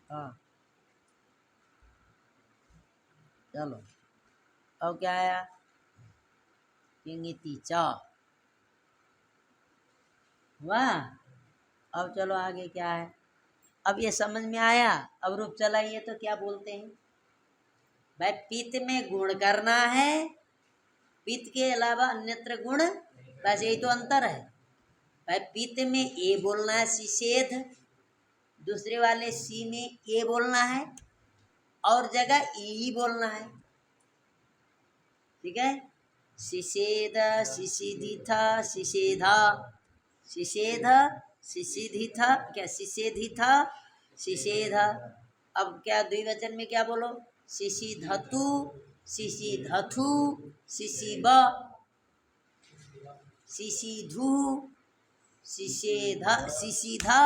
हाँ चलो, अब क्या आया? किंगिति च। वाह, अब चलो आगे क्या है? अब ये समझ में आया। अब रूप चलाइए तो क्या बोलते हैं भाई? पित्त में गुण करना है, पित्त के अलावा अन्यत्र गुण, बस यही तो अंतर है भाई। पित्त में ए बोलना है सिसेध, दूसरे वाले सी में ए बोलना है, और जगह ई ही बोलना है। ठीक है, सिसेध सिसिधिथ सिसेधा, सिसेध सिसिधिथ, क्या सिसेधिथ सिसेध। अब क्या द्विवचन में क्या बोलो? सिसिधतु सिसिधथु सिसिब सिसिधु सिसेध सिसिधा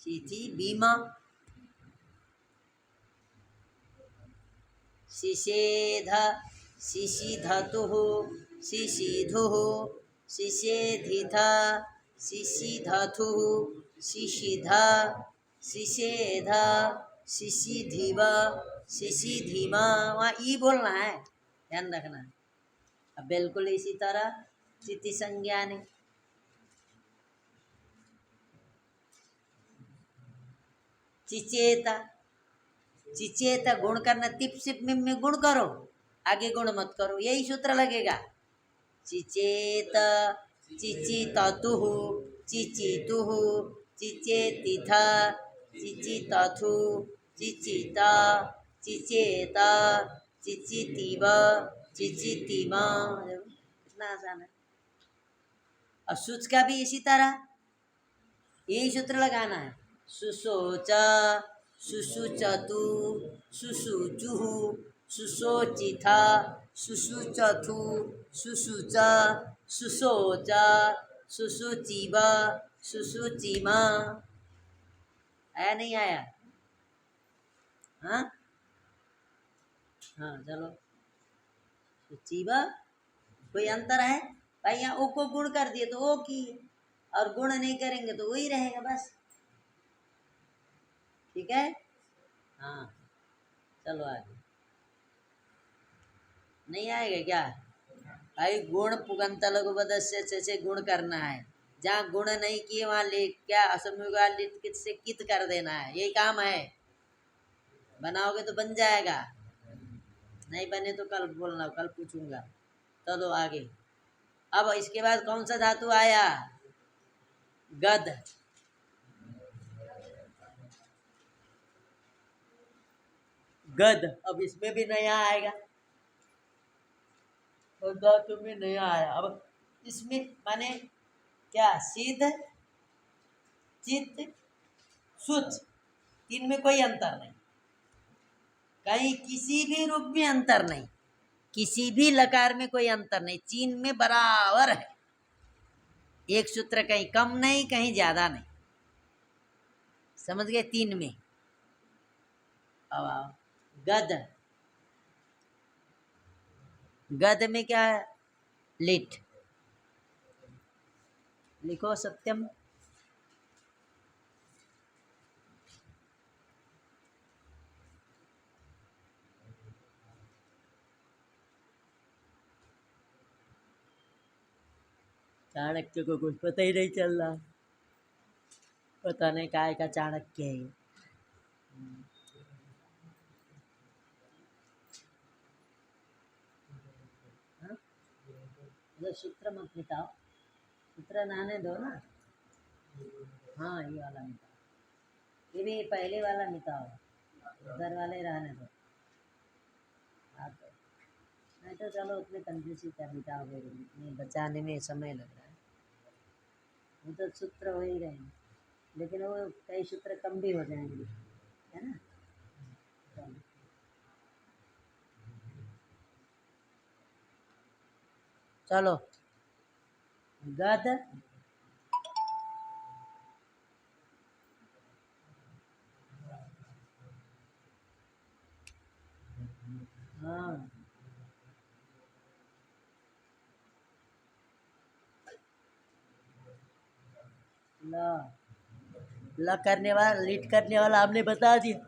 सिसिबीम सिसेध सिसिधतुः सिसिधुः सिसेधिथ सिसिधथुः सिसिधा सिसेध सिसिधिव सिसिधिमा। वहाँ ई बोलना है, ध्यान रखना। अब बिल्कुल इसी तरह स्थिति संज्ञा ने चिचेता, चिचेता गुण करना, तिप सिप में गुण करो, आगे गुण मत करो, यही सूत्र लगेगा। चिचेत चिचिततुः चिचितुः चिचेतिथ चिचितथु चिचिता चिचेता चिचितिव चिचितिमा। इतना आसान है। और सूच का भी इसी तरह यही सूत्र लगाना है। सुसोच सुसुचतु सुसुचुः सुसोचिथ सुसुचथु सुसुच सुसोच सुसुचिव सुसुचिमा। आया नहीं आया? हाँ हाँ चलो। सुचिव कोई अंतर है भाई? यहाँ ओ को गुण कर दिए तो ओ की, और गुण नहीं करेंगे तो वही रहेगा बस। ठीक है, हाँ चलो आगे। नहीं आएगा क्या भाई? गुण पुगंत लघु पदस्य से गुण करना है, जहाँ गुण नहीं किए वहाँ ले क्या असमयुगालित से कित कर देना है, यही काम है। बनाओगे तो बन जाएगा, नहीं बने तो कल बोलना, कल पूछूंगा। चलो आगे। अब इसके बाद कौन सा धातु आया? गद। गद अब इसमें भी नया आएगा, और धातु में नया आया। अब इसमें माने क्या? सिद्ध चित सुच, तीन में कोई अंतर नहीं, कहीं किसी भी रूप में अंतर नहीं, किसी भी लकार में कोई अंतर नहीं, चीन में बराबर है। एक सूत्र कहीं कम नहीं कहीं ज्यादा नहीं, समझ गए? तीन में। अब आओ गद। गद में क्या है? लिट। लिखो सत्यम। चाणक्य को कुछ पता ही नहीं चल रहा, पता नहीं काय का चाणक्य है। हाँ? मतलब सूत्र मत मिटाओ, सूत्र नहाने दो ना। हाँ ये वाला मिटाओ, ये भी पहले वाला मिटाओ, उधर वाले रहने दो। हाँ तो नहीं तो चलो उतने कंजूसी कर मिटाओगे, इतने बचाने में समय लग रहा है। वो तो सूत्र हो ही रहेंगे, लेकिन वो कई सूत्र कम भी हो जाएंगे, है ना? चलो चलो गद। हाँ ल ल करने वाला, लीट करने वाला हमने बता दिया।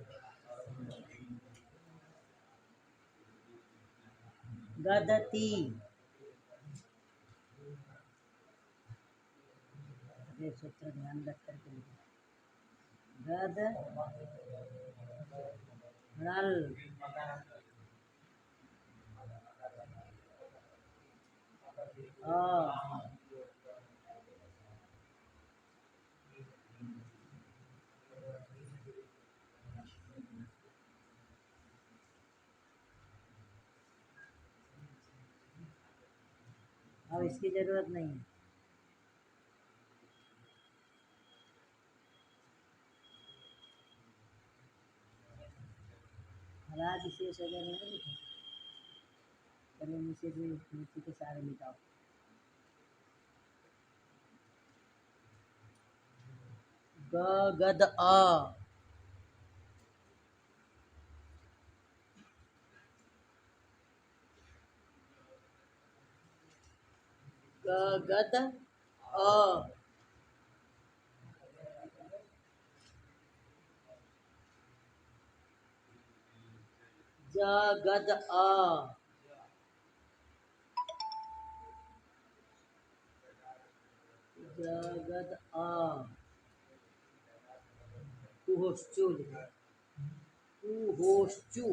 गदती, ये सूत्र ध्यान रख करके लिखो। गद रल, अब इसकी जरूरत नहीं है। राज विशेष वगैरह नहीं लिखा, चलो नीचे भी नीचे के सारे लिखाओ। ग गद अ, ग गद अ, ज गद अ, ज गद अ, कुहोश्चु लिखो, कुहोश्चु,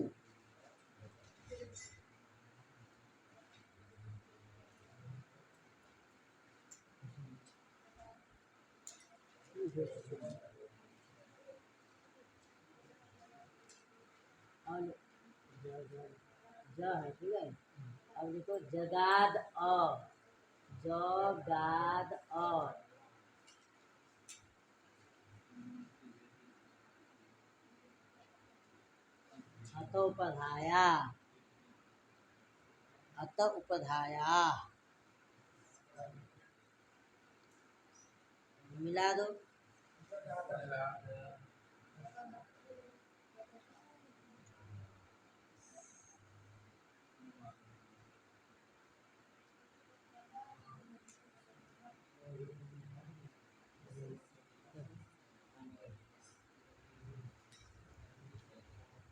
और ज है, ठीक है। अब देखो जगाद अ, जगाद अ, अत उपधाया, अत उपधाया, मिला दो।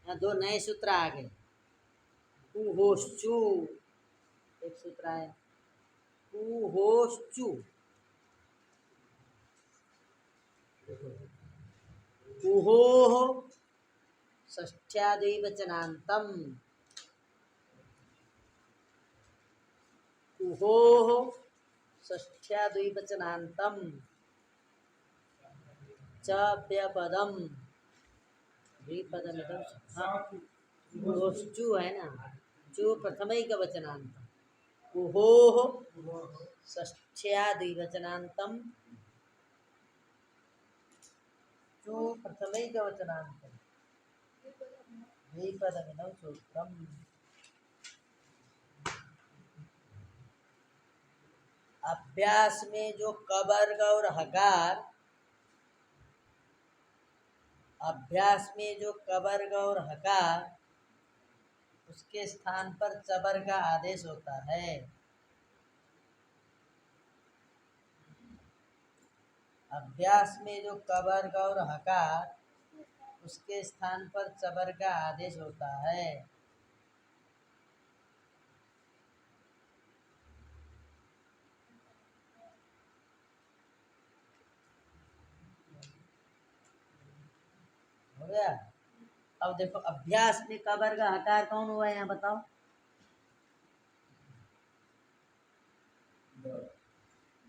यहाँ दो नए सूत्र आ गए। कुहोश्चु, एक सूत्र आया, कुहोश्चु, कुहोः षष्ठ्याद्विवचनान्तम्, कुहोः षष्ठ्याद्विवचनान्तम्, च व्यपदम्, द्विपदमिदं, हाँ कुहोश्चु है ना, चु प्रथमैकवचनान्त, कुहोः षष्ठ्याद्विवचनान्तं, चु प्रथमैकवचनान्तं, द्विपदमिदं सूत्रम्। अभ्यास में जो क वर्ग और हकार, अभ्यास में जो क वर्ग और हकार, उसके स्थान पर च वर्ग का आदेश होता है। अभ्यास में जो क वर्ग और हकार, उसके स्थान पर च वर्ग का आदेश होता है। हो गया। अब देखो अभ्यास में क वर्ग हकार कौन हुआ है यहाँ बताओ।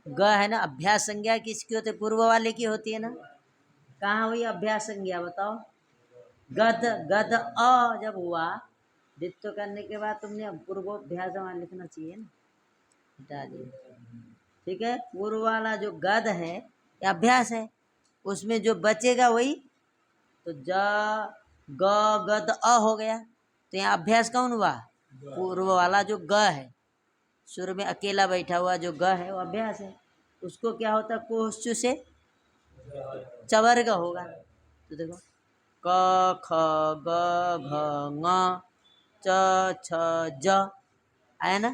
ग है ना, अभ्यास संज्ञा किसकी होती है, पूर्व वाले की होती है ना। कहाँ हुई अभ्यास संज्ञा बताओ। गद, गद अ जब हुआ, द्वित्व करने के बाद तुमने पूर्वोभ्यास वहाँ लिखना चाहिए ना, हटा दिया। ठीक है, पूर्व वाला जो गद है या अभ्यास है, उसमें जो बचेगा वही तो ज ग गद अ हो गया। तो यहाँ अभ्यास कौन हुआ, पूर्व वाला जो ग है, शुरू में अकेला बैठा हुआ जो ग है वो अभ्यास है। उसको क्या होता है, कोश्चु से चवर्ग होगा। तो देखो क ख ग घ ङ च छ ज आया ना,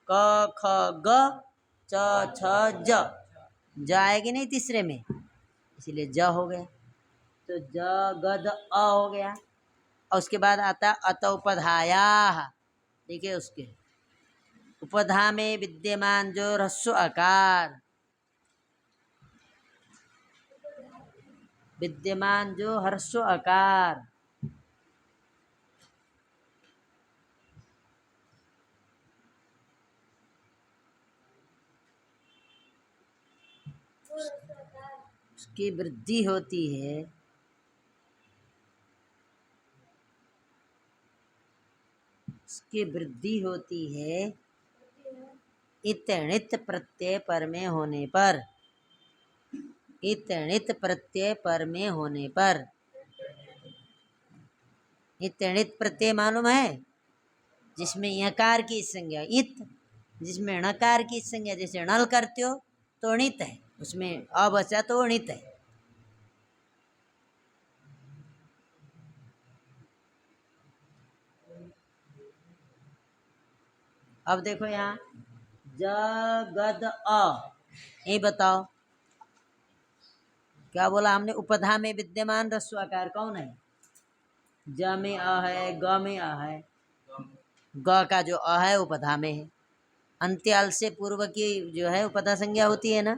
क ख ग च छ ज, ज आएगी नहीं तीसरे में, इसीलिए ज हो गया। तो जगद अ हो गया, और उसके बाद आता अत उपधाया। देखिए उसके उपधा में विद्यमान जो ह्रस्व आकार, विद्यमान जो ह्रस्व आकार, उसकी वृद्धि होती है, उसकी वृद्धि होती है इत णित प्रत्यय पर में होने पर। इत णित प्रत्यय पर में होने पर। इत णित प्रत्यय मालूम है, जिसमें यकार की संज्ञा इत, जिसमें णकार की संज्ञा जैसे णल करते हो तो णित है, उसमें अ बचा तो णित है। अब देखो यहाँ जगद अ, ये बताओ क्या बोला हमने? उपधा में विद्यमान ह्रस्व आकार कौन है? ज में अ है, ग में अ है, ग का जो अ है उपधा में है। अंत्याल से पूर्व की जो है उपधा संज्ञा होती है ना,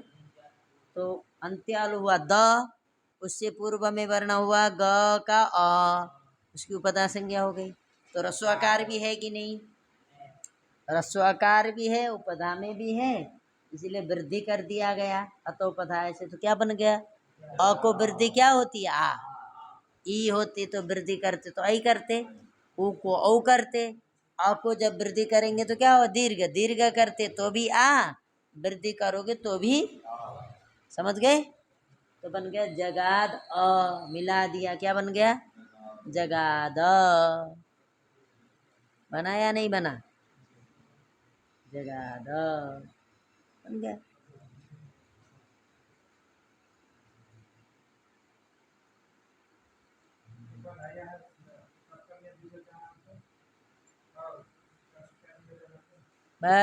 तो अंत्याल हुआ द, उससे पूर्व में वर्ण हुआ ग का अ, उसकी उपधा संज्ञा हो गई। तो ह्रस्वाकार भी है कि नहीं? ह्रस्वाकार भी है, उपधा में भी है, इसीलिए वृद्धि कर दिया गया अतोपधा ऐसे। तो क्या बन गया? अ को वृद्धि क्या होती है? आ। ई होती तो वृद्धि करते तो आई करते, ऊ को औ करते, आ को जब वृद्धि करेंगे तो क्या हो? दीर्घ, दीर्घ करते तो भी आ, वृद्धि करोगे तो भी। समझ गए? तो बन गया जगाद अ, मिला दिया, क्या बन गया? जगाद। बना या नहीं बना? जगाद बन गया।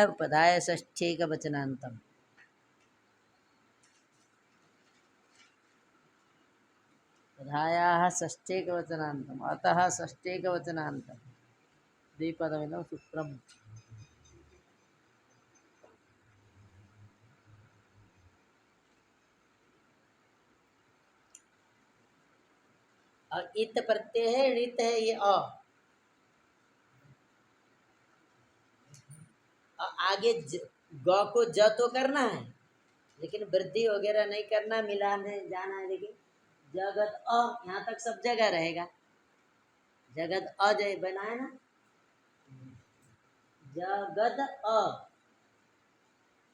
उपधाय षष्ठी का वचनांतम। उपधायाः षष्ठीकवचनान्तम्, अतः षष्ठीकवचनान्तम् द्विपदमिदं सूत्रम्। और इत प्रत्यय है, ऋत है ये अ, और आगे ग को ज तो करना है, लेकिन वृद्धि वगैरह नहीं करना, मिलाने जाना है। देखिए जगत अ, यहाँ तक सब जगह रहेगा। जगत अ जय बना है ना, जगद अ।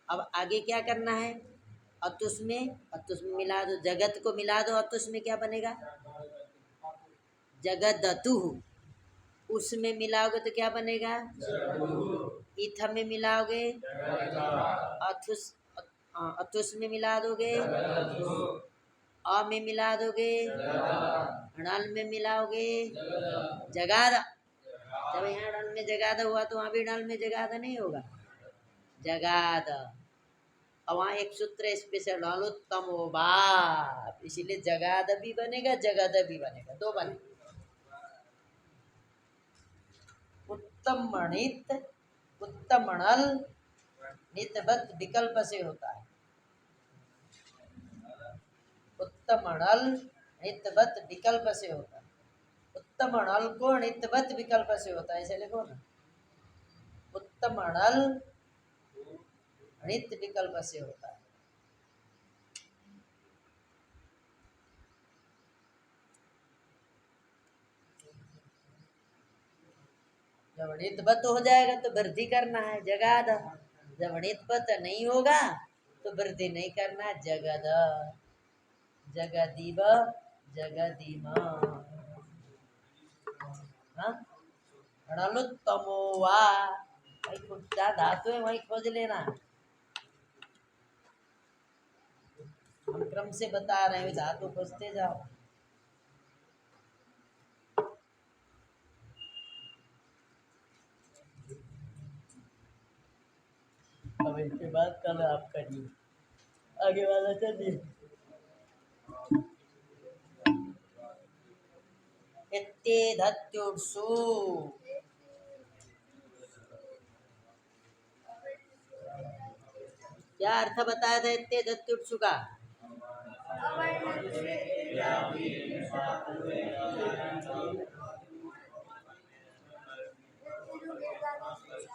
अब आगे क्या करना है? अतुष में, अतुष में मिला दो, जगत को मिला दो अतुष में, क्या बनेगा? जगदतु। उसमें मिलाओगे तो क्या बनेगा? इथ में मिलाओगे अथुस, अतुष में मिला दोगे, अ में मिला दोगे, णल में मिलाओगे जगाद। जब यहाँ णल में जगाद हुआ तो वहाँ भी णल में जगाद नहीं होगा, जगाद। और वहाँ एक सूत्र स्पेशल णलोत्तमो बाप, इसीलिए जगाद भी बनेगा, जगद भी बनेगा, दो बनेगा। उत्तम मणित, उत्तम णल नितबत विकल्प से होता है। उत्तम णल नितबत विकल्प से होता है। उत्तम णल को नितबत विकल्प से होता है, ऐसे लिखो ना, उत्तम णल नित विकल्प से होता है। जब नितबत हो जाएगा तो वृद्धि करना है, जगाद। जब नितबत नहीं होगा तो वृद्धि नहीं करना, जगद। जगदीव, जगदीम। हाँ, णलोत्तमो वा, वही क्या धातु है वही खोज लेना। हम क्रम से बता रहे हैं, धातु खोजते जाओ। अब इसके बाद कल आप करिए, आगे वाला चलिए। इत्येधत्युत्सु। क्या अर्थ बताया था इत्येधत्युत्सु का?